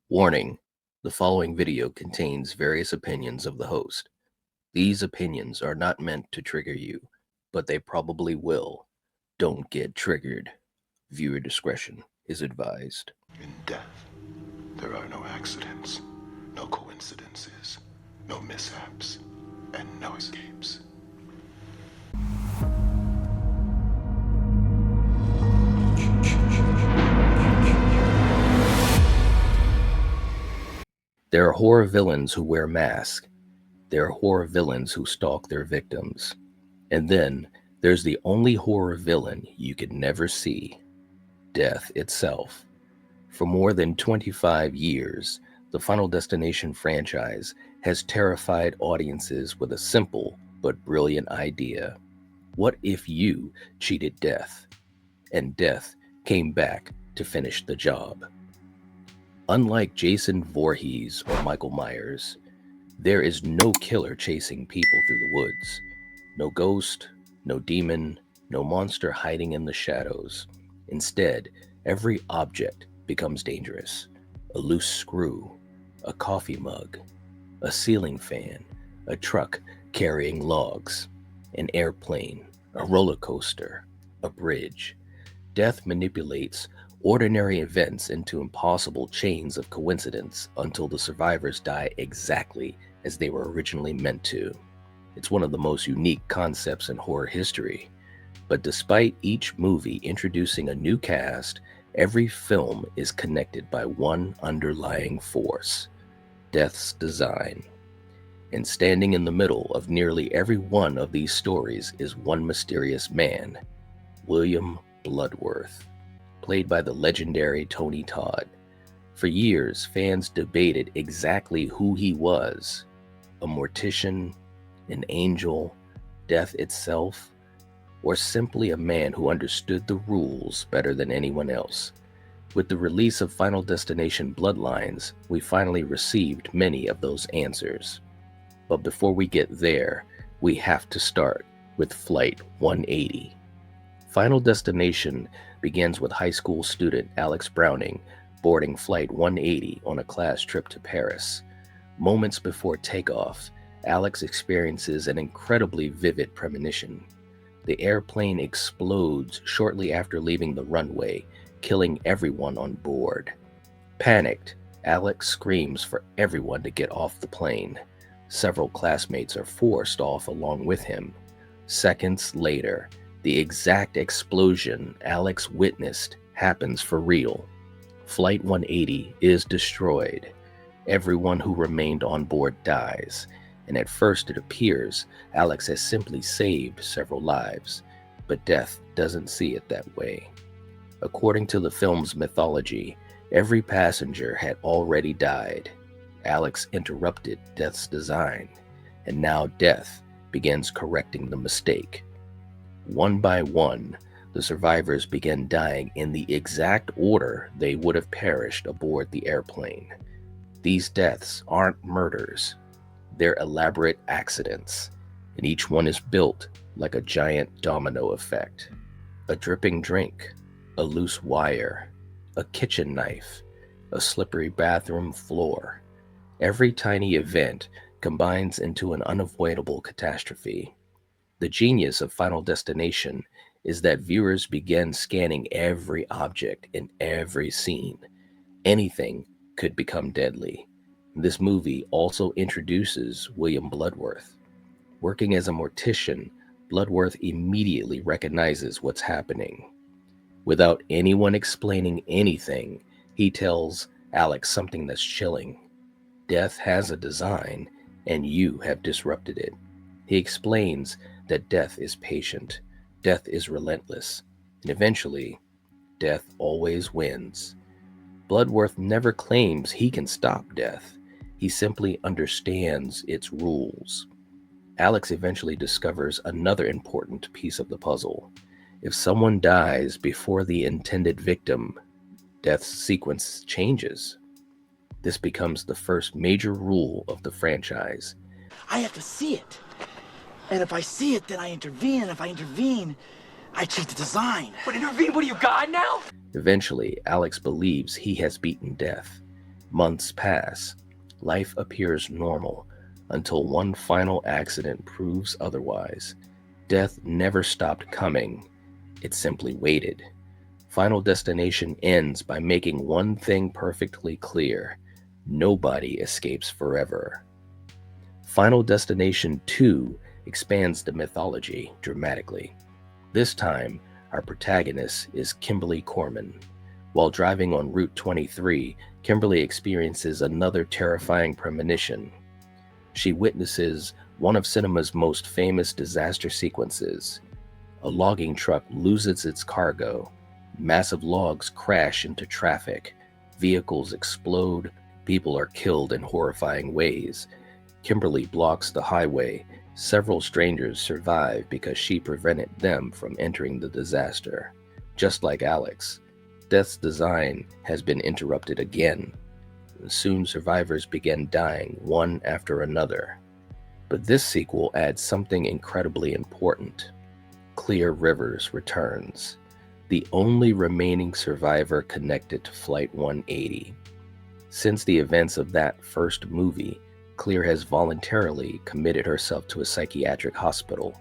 Warning: the following video contains various opinions of the host. These opinions are not meant to trigger you, but they probably will. Don't get triggered. Viewer discretion is advised. In death, there are no accidents, no coincidences, no mishaps, and no escapes. There are horror villains who wear masks. There are horror villains who stalk their victims. And then there's the only horror villain you could never see: death itself. For more than 25 years, the Final Destination franchise has terrified audiences with a simple but brilliant idea. What if you cheated death, and death came back to finish the job? Unlike Jason Voorhees or Michael Myers, there is no killer chasing people through the woods. No ghost, no demon, no monster hiding in the shadows. Instead, every object becomes dangerous. A loose screw, a coffee mug, a ceiling fan, a truck carrying logs, an airplane, a roller coaster, a bridge. Death manipulates ordinary events into impossible chains of coincidence until the survivors die exactly as they were originally meant to. It's one of the most unique concepts in horror history. But despite each movie introducing a new cast, every film is connected by one underlying force: death's design. And standing in the middle of nearly every one of these stories is one mysterious man: William Bludworth, played by the legendary Todd. For years, fans debated exactly who he was: a mortician, an angel, death itself, or simply a man who understood the rules better than anyone else. With the release of Final Destination Bloodlines, we finally received many of those answers. But before we get there, we have to start with Flight 180. Final Destination begins with high school student Alex Browning boarding Flight 180 on a class trip to Paris. Moments before takeoff, Alex experiences an incredibly vivid premonition. The airplane explodes shortly after leaving the runway, killing everyone on board. Panicked, Alex screams for everyone to get off the plane. Several classmates are forced off along with him. Seconds later, the exact explosion Alex witnessed happens for real. Flight 180 is destroyed. Everyone who remained on board dies, and at first it appears Alex has simply saved several lives, but death doesn't see it that way. According to the film's mythology, every passenger had already died. Alex interrupted death's design, and now death begins correcting the mistake. One by one, the survivors begin dying in the exact order they would have perished aboard the airplane. These deaths aren't murders. They're elaborate accidents, and each one is built like a giant domino effect. A dripping drink, a loose wire, a kitchen knife, a slippery bathroom floor. Every tiny event combines into an unavoidable catastrophe. The genius of Final Destination is that viewers begin scanning every object in every scene. Anything could become deadly. This movie also introduces William Bludworth. Working as a mortician, Bludworth immediately recognizes what's happening. Without anyone explaining anything, he tells Alex something that's chilling. Death has a design, and you have disrupted it. He explains that death is patient, death is relentless, and eventually, death always wins. Bludworth never claims he can stop death. He simply understands its rules. Alex eventually discovers another important piece of the puzzle. If someone dies before the intended victim, death's sequence changes. This becomes the first major rule of the franchise. I have to see it. And if I see it, then I intervene. And if I intervene, I cheat the design. But intervene? What are you, God now? Eventually, Alex believes he has beaten death. Months pass. Life appears normal until one final accident proves otherwise. Death never stopped coming, it simply waited. Final Destination ends by making one thing perfectly clear: nobody escapes forever. Final Destination 2 expands the mythology dramatically. This time, our protagonist is Kimberly Corman. While driving on Route 23, Kimberly experiences another terrifying premonition. She witnesses one of cinema's most famous disaster sequences. A logging truck loses its cargo. Massive logs crash into traffic. Vehicles explode. People are killed in horrifying ways. Kimberly blocks the highway. Several strangers survive because she prevented them from entering the disaster. Just like Alex, Death's design has been interrupted again. Soon survivors begin dying one after another. But this sequel adds something incredibly important. Clear Rivers returns, the only remaining survivor connected to Flight 180. Since the events of that first movie, Clear has voluntarily committed herself to a psychiatric hospital.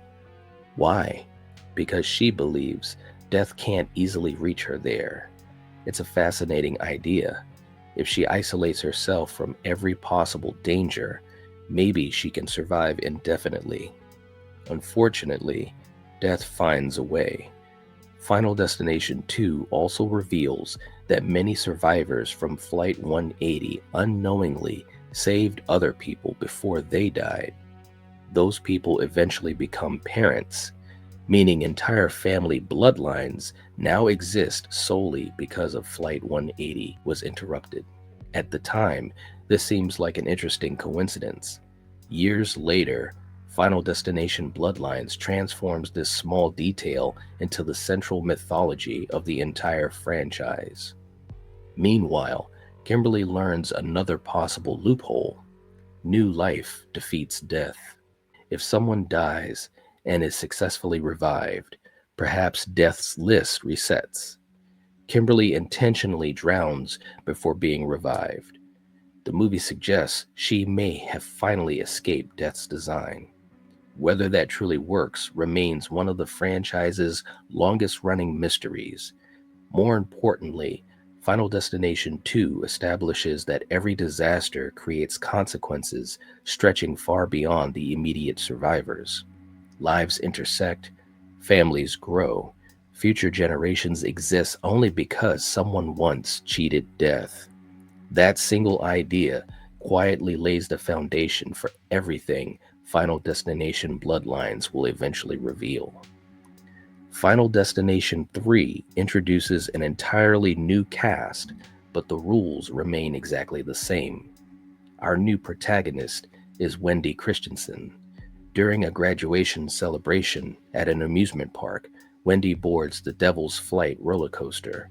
Why? Because she believes death can't easily reach her there. It's a fascinating idea. If she isolates herself from every possible danger, maybe she can survive indefinitely. Unfortunately, death finds a way. Final Destination 2 also reveals that many survivors from Flight 180 unknowingly saved other people before they died. Those people eventually become parents, meaning entire family bloodlines now exist solely because of Flight 180 was interrupted. At the time, this seems like an interesting coincidence. Years later, Final Destination Bloodlines transforms this small detail into the central mythology of the entire franchise. Meanwhile, Kimberly learns another possible loophole. New life defeats death. If someone dies and is successfully revived, perhaps death's list resets. Kimberly intentionally drowns before being revived. The movie suggests she may have finally escaped death's design. Whether that truly works remains one of the franchise's longest-running mysteries. More importantly, Final Destination 2 establishes that every disaster creates consequences stretching far beyond the immediate survivors. Lives intersect, families grow, future generations exist only because someone once cheated death. That single idea quietly lays the foundation for everything Final Destination Bloodlines will eventually reveal. Final Destination 3 introduces an entirely new cast, but the rules remain exactly the same. Our new protagonist is Wendy Christensen. During a graduation celebration at an amusement park, Wendy boards the Devil's Flight roller coaster.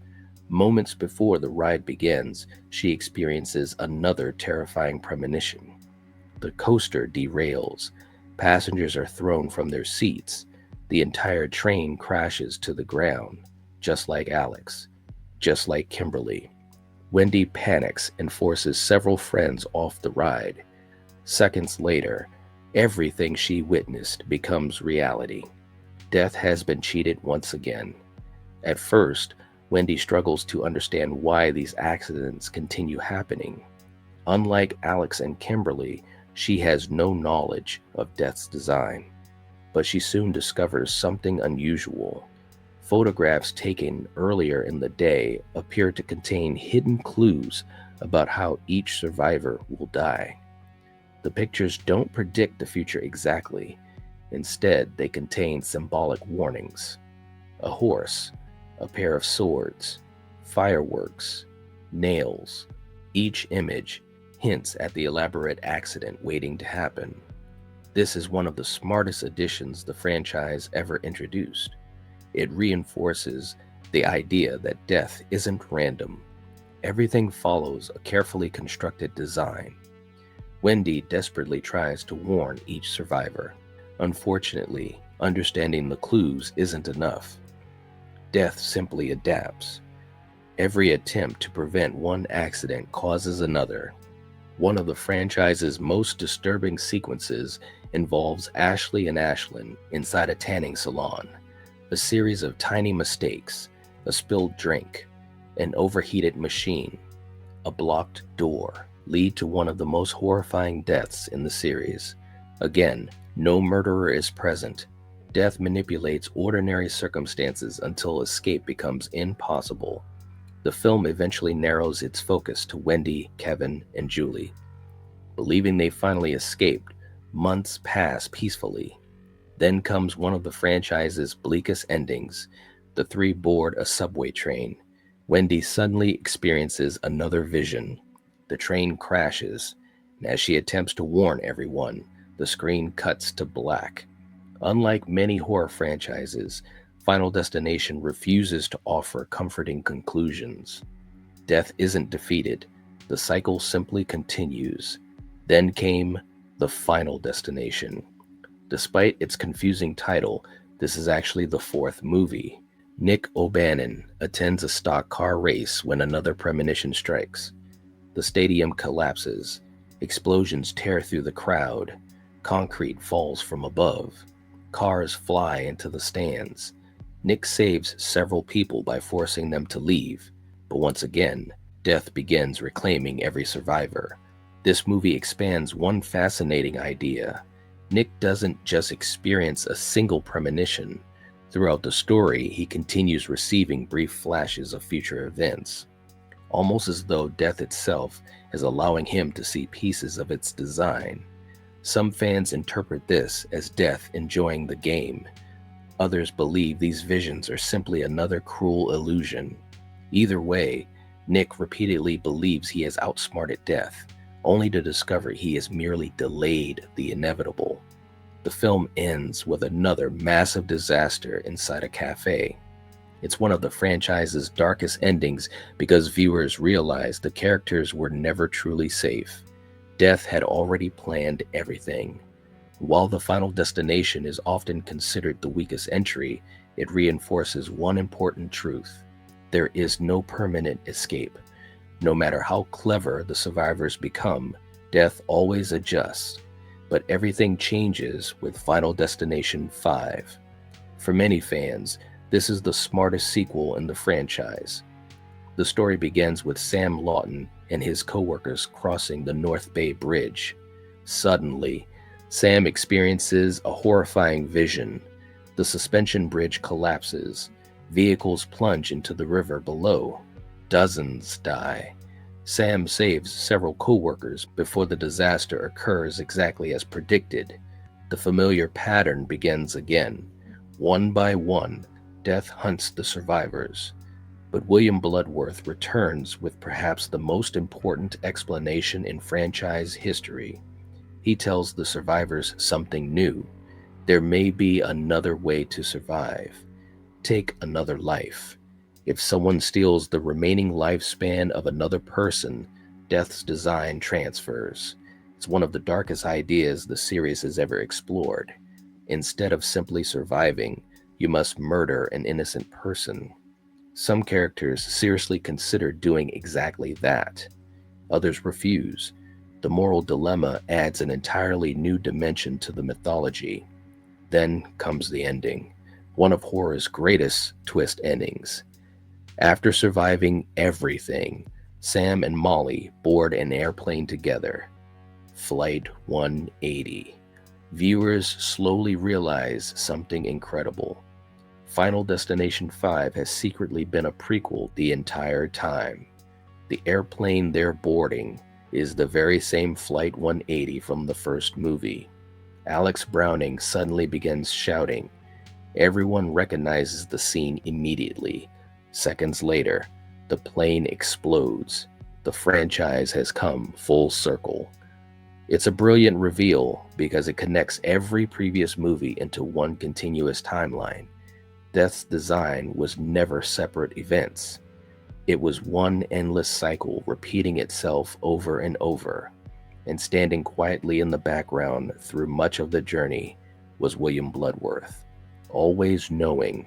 Moments before the ride begins, she experiences another terrifying premonition. The coaster derails. Passengers are thrown from their seats. The entire train crashes to the ground, just like Alex, just like Kimberly. Wendy panics and forces several friends off the ride. Seconds later, everything she witnessed becomes reality. Death has been cheated once again. At first, Wendy struggles to understand why these accidents continue happening. Unlike Alex and Kimberly, she has no knowledge of Death's design. But she soon discovers something unusual. Photographs taken earlier in the day appear to contain hidden clues about how each survivor will die. The pictures don't predict the future exactly. Instead, they contain symbolic warnings. A horse, a pair of swords, fireworks, nails. Each image hints at the elaborate accident waiting to happen. This is one of the smartest additions the franchise ever introduced. It reinforces the idea that death isn't random. Everything follows a carefully constructed design. Wendy desperately tries to warn each survivor. Unfortunately, understanding the clues isn't enough. Death simply adapts. Every attempt to prevent one accident causes another. One of the franchise's most disturbing sequences involves Ashley and Ashlyn inside a tanning salon. A series of tiny mistakes, a spilled drink, an overheated machine, a blocked door lead to one of the most horrifying deaths in the series. Again, no murderer is present. Death manipulates ordinary circumstances until escape becomes impossible. The film eventually narrows its focus to Wendy, Kevin, and Julie. Believing they finally escaped, months pass peacefully. Then comes one of the franchise's bleakest endings. The three board a subway train. Wendy suddenly experiences another vision. The train crashes, and as she attempts to warn everyone, the screen cuts to black. Unlike many horror franchises, Final Destination refuses to offer comforting conclusions. Death isn't defeated. The cycle simply continues. Then came The Final Destination. Despite its confusing title, this is actually the fourth movie. Nick O'Bannon attends a stock car race when another premonition strikes. The stadium collapses. Explosions tear through the crowd. Concrete falls from above. Cars fly into the stands. Nick saves several people by forcing them to leave, but once again, death begins reclaiming every survivor. This movie expands one fascinating idea. Nick doesn't just experience a single premonition. Throughout the story, he continues receiving brief flashes of future events, almost as though death itself is allowing him to see pieces of its design. Some fans interpret this as death enjoying the game. Others believe these visions are simply another cruel illusion. Either way, Nick repeatedly believes he has outsmarted death, only to discover he has merely delayed the inevitable. The film ends with another massive disaster inside a cafe. It's one of the franchise's darkest endings because viewers realize the characters were never truly safe. Death had already planned everything. While The Final Destination is often considered the weakest entry, it reinforces one important truth. There is no permanent escape. No matter how clever the survivors become, death always adjusts. But everything changes with Final Destination 5. For many fans, this is the smartest sequel in the franchise. The story begins with Sam Lawton and his co-workers crossing the North Bay Bridge. Suddenly, Sam experiences a horrifying vision. The suspension bridge collapses. Vehicles plunge into the river below. Dozens die. Sam saves several co-workers before the disaster occurs exactly as predicted. The familiar pattern begins again. One by one, death hunts the survivors. But William Bludworth returns with perhaps the most important explanation in franchise history. He tells the survivors something new. There may be another way to survive. Take another life. If someone steals the remaining lifespan of another person, death's design transfers. It's one of the darkest ideas the series has ever explored. Instead of simply surviving, you must murder an innocent person. Some characters seriously consider doing exactly that. Others refuse. The moral dilemma adds an entirely new dimension to the mythology. Then comes the ending, one of horror's greatest twist endings. After surviving everything, Sam and Molly board an airplane together. Flight 180. Viewers slowly realize something incredible. Final Destination 5 has secretly been a prequel the entire time. The airplane they're boarding is the very same Flight 180 from the first movie. Alex Browning suddenly begins shouting. Everyone recognizes the scene immediately. Seconds later, the plane explodes. The franchise has come full circle. It's a brilliant reveal because it connects every previous movie into one continuous timeline. Death's design was never separate events. It was one endless cycle repeating itself over and over. And standing quietly in the background through much of the journey was William Bludworth, always knowing,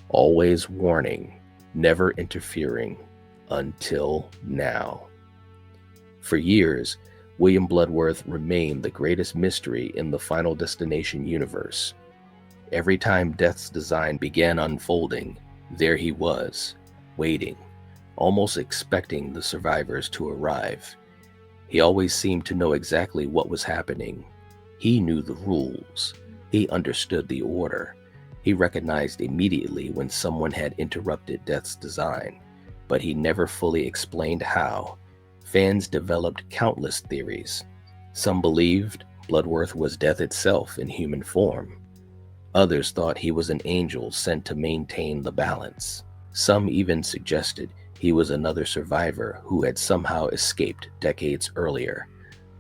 always warning, never interfering. until now. For years, William Bludworth remained the greatest mystery in the Final Destination universe. Every time Death's design began unfolding, there he was, waiting, almost expecting the survivors to arrive. He always seemed to know exactly what was happening. He knew the rules. He understood the order. He recognized immediately when someone had interrupted Death's design, but he never fully explained how. Fans developed countless theories. Some believed Bludworth was Death itself in human form. Others thought he was an angel sent to maintain the balance. Some even suggested he was another survivor who had somehow escaped decades earlier.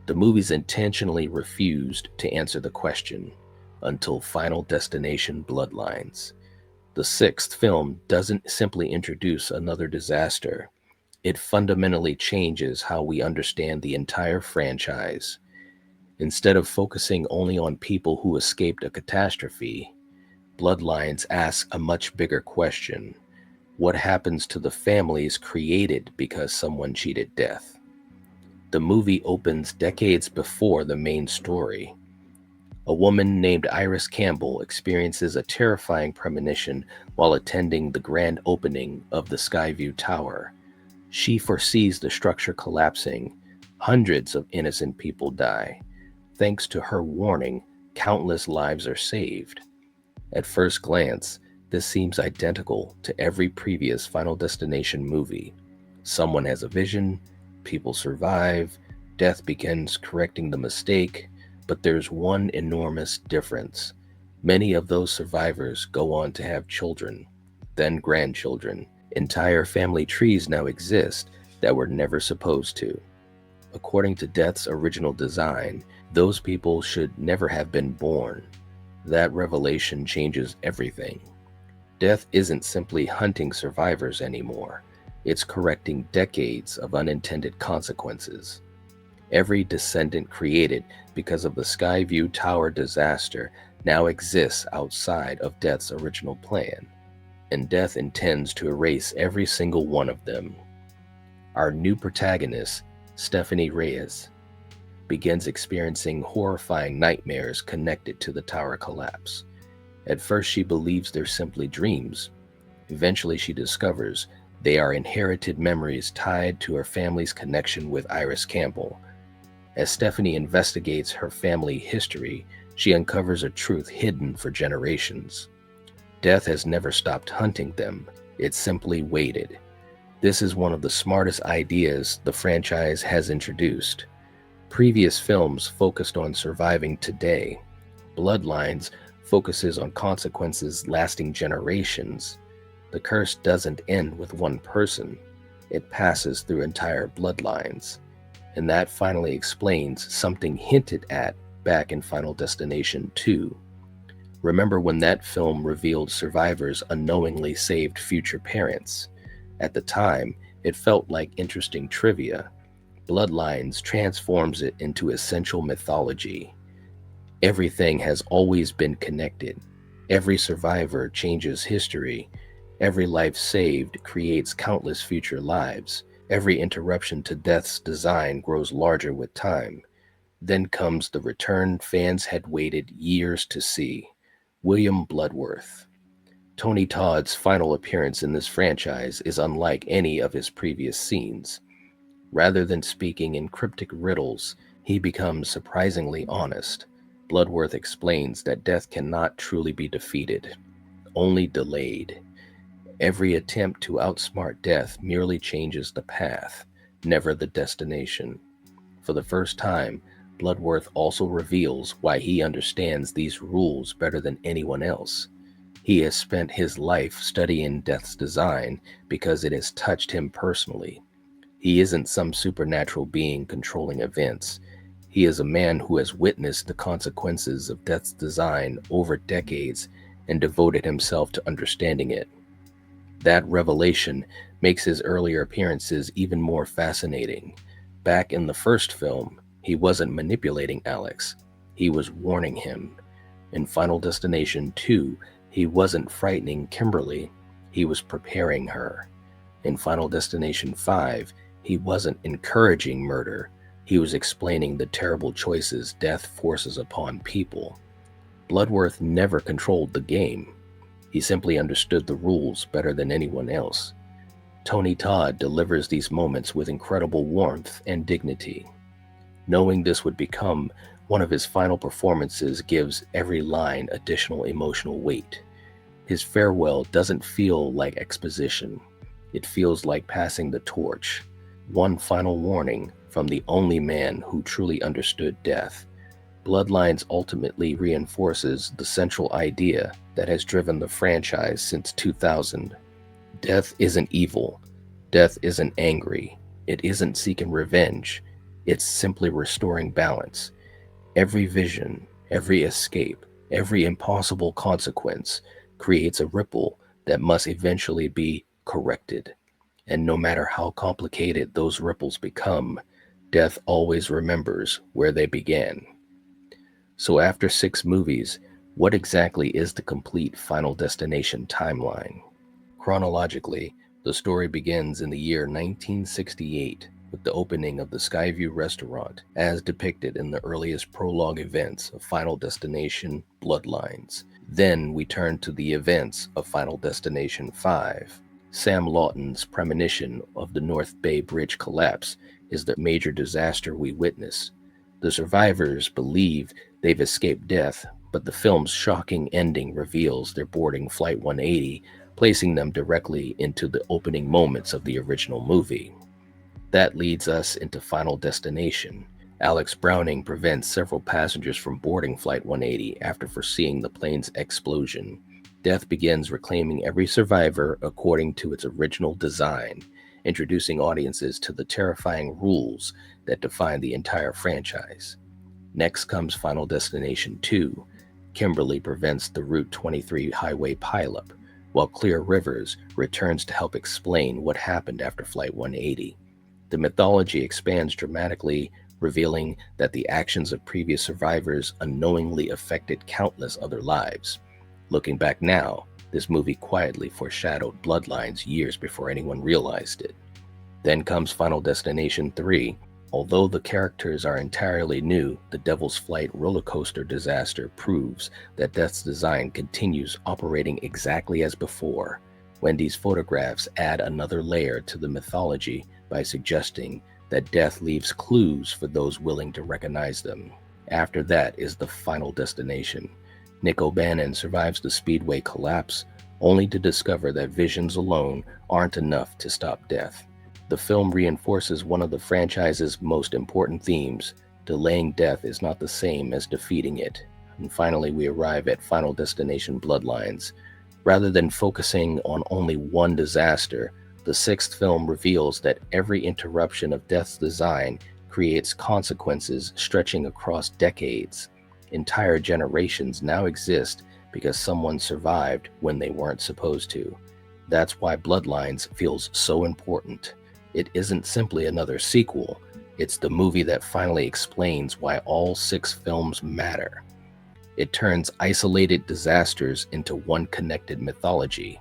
The movies intentionally refused to answer the question until Final Destination Bloodlines. The sixth film doesn't simply introduce another disaster. It fundamentally changes how we understand the entire franchise. Instead of focusing only on people who escaped a catastrophe, Bloodlines asks a much bigger question. What happens to the families created because someone cheated death? The movie opens decades before the main story. A woman named Iris Campbell experiences a terrifying premonition while attending the grand opening of the Skyview Tower. She foresees the structure collapsing. Hundreds of innocent people die. Thanks to her warning, countless lives are saved. At first glance, this seems identical to every previous Final Destination movie. Someone has a vision, people survive, Death begins correcting the mistake, but there's one enormous difference. Many of those survivors go on to have children, then grandchildren. Entire family trees now exist that were never supposed to. According to Death's original design, those people should never have been born. That revelation changes everything. Death isn't simply hunting survivors anymore. It's correcting decades of unintended consequences. Every descendant created because of the Skyview Tower disaster now exists outside of Death's original plan, and Death intends to erase every single one of them. Our new protagonist, Stephanie Reyes, begins experiencing horrifying nightmares connected to the tower collapse. At first, she believes they're simply dreams. Eventually, she discovers they are inherited memories tied to her family's connection with Iris Campbell. As Stephanie investigates her family history, she uncovers a truth hidden for generations. Death has never stopped hunting them. It simply waited. This is one of the smartest ideas the franchise has introduced. Previous films focused on surviving today. Bloodlines focuses on consequences lasting generations. The curse doesn't end with one person. It passes through entire bloodlines. And that finally explains something hinted at back in Final Destination 2. Remember when that film revealed survivors unknowingly saved future parents? At the time, it felt like interesting trivia. Bloodlines transforms it into essential mythology. Everything has always been connected. Every survivor changes history. Every life saved creates countless future lives. Every interruption to Death's design grows larger with time. Then comes the return fans had waited years to see. William Bludworth. Tony Todd's final appearance in this franchise is unlike any of his previous scenes. Rather than speaking in cryptic riddles, he becomes surprisingly honest. Bludworth explains that Death cannot truly be defeated, only delayed. Every attempt to outsmart Death merely changes the path, never the destination. For the first time, Bludworth also reveals why he understands these rules better than anyone else. He has spent his life studying Death's design because it has touched him personally. He isn't some supernatural being controlling events. He is a man who has witnessed the consequences of Death's design over decades and devoted himself to understanding it. That revelation makes his earlier appearances even more fascinating. Back in the first film, he wasn't manipulating Alex. He was warning him. In Final Destination 2, he wasn't frightening Kimberly. He was preparing her. In Final Destination 5, he wasn't encouraging murder, he was explaining the terrible choices death forces upon people. Bludworth never controlled the game. He simply understood the rules better than anyone else. Tony Todd delivers these moments with incredible warmth and dignity. Knowing this would become one of his final performances gives every line additional emotional weight. His farewell doesn't feel like exposition. It feels like passing the torch. One final warning from the only man who truly understood death. Bloodlines ultimately reinforces the central idea that has driven the franchise since 2000. Death isn't evil. Death isn't angry. It isn't seeking revenge. It's simply restoring balance. Every vision, every escape, every impossible consequence creates a ripple that must eventually be corrected. And no matter how complicated those ripples become, death always remembers where they began. So after 6 movies, what exactly is the complete Final Destination timeline? Chronologically, the story begins in the year 1968 with the opening of the Skyview restaurant as depicted in the earliest prologue events of Final Destination Bloodlines. Then we turn to the events of Final Destination 5. Sam Lawton's premonition of the North Bay Bridge collapse is the major disaster we witness. The survivors believe they've escaped death, but the film's shocking ending reveals they're boarding Flight 180, placing them directly into the opening moments of the original movie. That leads us into Final Destination. Alex Browning prevents several passengers from boarding Flight 180 after foreseeing the plane's explosion. Death begins reclaiming every survivor according to its original design, introducing audiences to the terrifying rules that define the entire franchise. Next comes Final Destination 2. Kimberly prevents the Route 23 highway pileup, while Clear Rivers returns to help explain what happened after Flight 180. The mythology expands dramatically, revealing that the actions of previous survivors unknowingly affected countless other lives. Looking back now, this movie quietly foreshadowed Bloodlines years before anyone realized it. Then comes Final Destination 3. Although the characters are entirely new, the Devil's Flight roller coaster disaster proves that Death's design continues operating exactly as before. Wendy's photographs add another layer to the mythology by suggesting that Death leaves clues for those willing to recognize them. After that is the Final Destination. Nick O'Bannon survives the Speedway collapse, only to discover that visions alone aren't enough to stop death. The film reinforces one of the franchise's most important themes: delaying death is not the same as defeating it. And finally, we arrive at Final Destination Bloodlines. Rather than focusing on only one disaster, the 6th film reveals that every interruption of Death's design creates consequences stretching across decades. Entire generations now exist because someone survived when they weren't supposed to. That's why Bloodlines feels so important. It isn't simply another sequel, it's the movie that finally explains why all 6 films matter. It turns isolated disasters into one connected mythology.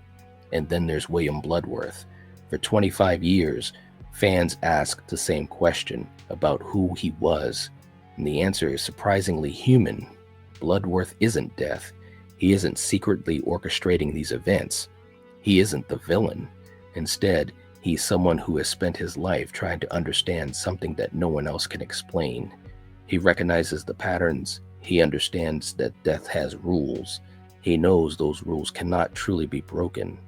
And then there's William Bludworth. For 25 years, fans asked the same question about who he was, and the answer is surprisingly human. Bludworth isn't death. He isn't secretly orchestrating these events. He isn't the villain. Instead, he's someone who has spent his life trying to understand something that no one else can explain. He recognizes the patterns. He understands that death has rules. He knows those rules cannot truly be broken.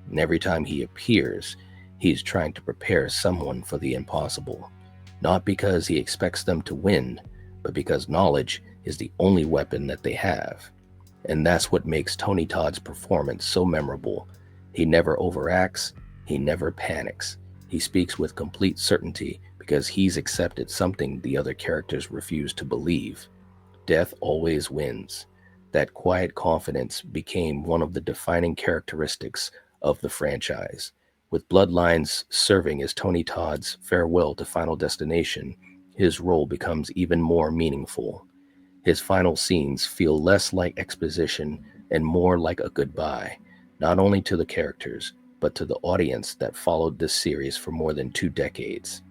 And every time he appears, he's trying to prepare someone for the impossible. Not because he expects them to win, but because knowledge is the only weapon that they have. And that's what makes Tony Todd's performance so memorable. He never overacts. He never panics. He speaks with complete certainty because he's accepted something the other characters refuse to believe. Death always wins. That quiet confidence became one of the defining characteristics of the franchise. With Bloodlines serving as Tony Todd's farewell to Final Destination, his role becomes even more meaningful. His final scenes feel less like exposition and more like a goodbye, not only to the characters, but to the audience that followed this series for more than 2 decades.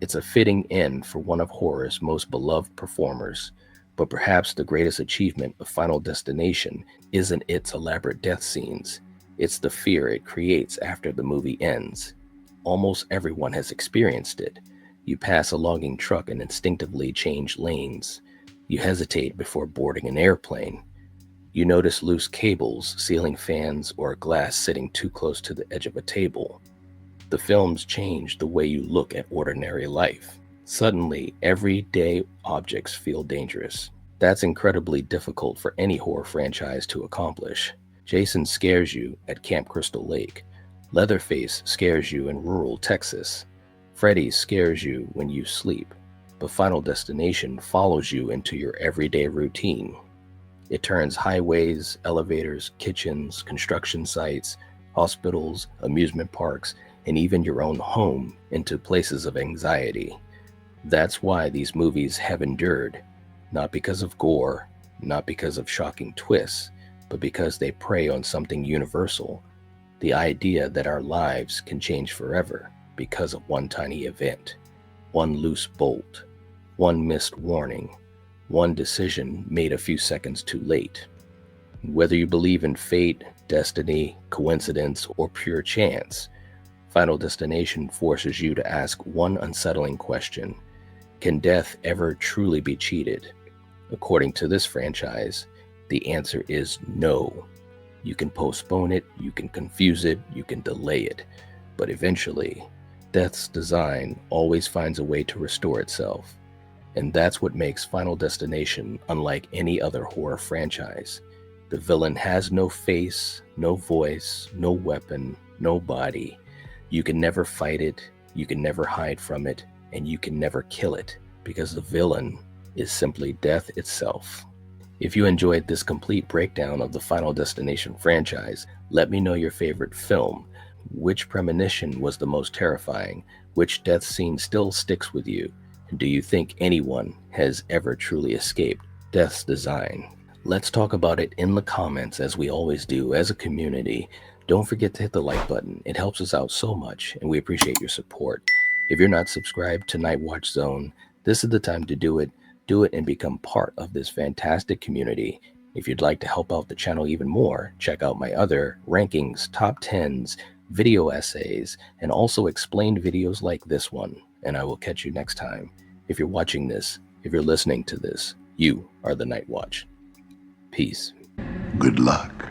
It's a fitting end for one of horror's most beloved performers, but perhaps the greatest achievement of Final Destination isn't its elaborate death scenes, it's the fear it creates after the movie ends. Almost everyone has experienced it. You pass a logging truck and instinctively change lanes. You hesitate before boarding an airplane. You notice loose cables, ceiling fans, or glass sitting too close to the edge of a table. The films change the way you look at ordinary life. Suddenly, everyday objects feel dangerous. That's incredibly difficult for any horror franchise to accomplish. Jason scares you at Camp Crystal Lake. Leatherface scares you in rural Texas. Freddy scares you when you sleep. But Final Destination follows you into your everyday routine. It turns highways, elevators, kitchens, construction sites, hospitals, amusement parks, and even your own home into places of anxiety. That's why these movies have endured, not because of gore, not because of shocking twists, but because they prey on something universal, the idea that our lives can change forever because of one tiny event, one loose bolt, one missed warning, one decision made a few seconds too late. Whether you believe in fate, destiny, coincidence, or pure chance, Final Destination forces you to ask one unsettling question. Can death ever truly be cheated? According to this franchise, the answer is no. You can postpone it, you can confuse it, you can delay it, but eventually, death's design always finds a way to restore itself. And that's what makes Final Destination unlike any other horror franchise. The villain has no face, no voice, no weapon, no body. You can never fight it, you can never hide from it, and you can never kill it, because the villain is simply death itself. If you enjoyed this complete breakdown of the Final Destination franchise, let me know your favorite film. Which premonition was the most terrifying? Which death scene still sticks with you? And do you think anyone has ever truly escaped death's design? Let's talk about it in the comments, as we always do as a community. Don't forget to hit the like button. It helps us out so much, and we appreciate your support. If you're not subscribed to Night Watch Zone, this is the time to do it. Do it and become part of this fantastic community. If you'd like to help out the channel even more, check out my other rankings, top 10s, video essays, and also explained videos like this one. And I will catch you next time. If you're watching this, if you're listening to this, you are the Night Watch. Peace. Good luck.